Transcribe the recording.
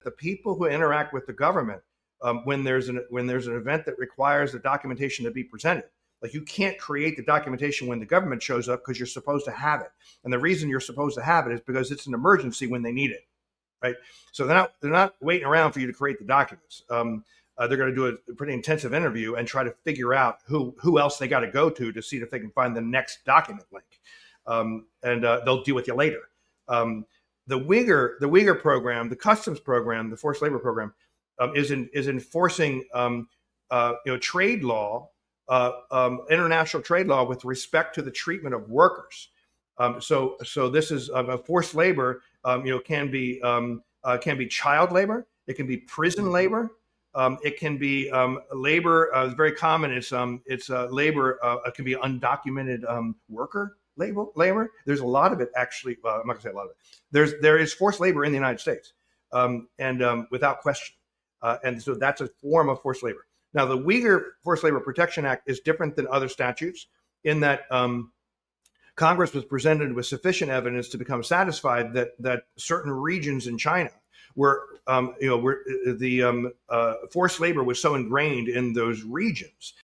the people who interact with the government, when there's an event that requires the documentation to be presented, like you can't create the documentation when the government shows up because you're supposed to have it. And the reason you're supposed to have it is because it's an emergency when they need it, right? So they're not waiting around for you to create the documents. They're going to do a pretty intensive interview and try to figure out who else they got to go to see if they can find the next document link, and they'll deal with you later. The Uyghur program, the customs program, the forced labor program, is enforcing trade law, international trade law with respect to the treatment of workers. So this is forced labor. Can be child labor. It can be prison labor. It can be labor. It's very common. It's labor. It can be undocumented worker labor. There's a lot of it actually. I'm not gonna say a lot of it. There is forced labor in the United States, and without question. And so that's a form of forced labor. Now, the Uyghur Forced Labor Protection Act is different than other statutes in that Congress was presented with sufficient evidence to become satisfied that certain regions in China where the forced labor was so ingrained in those regions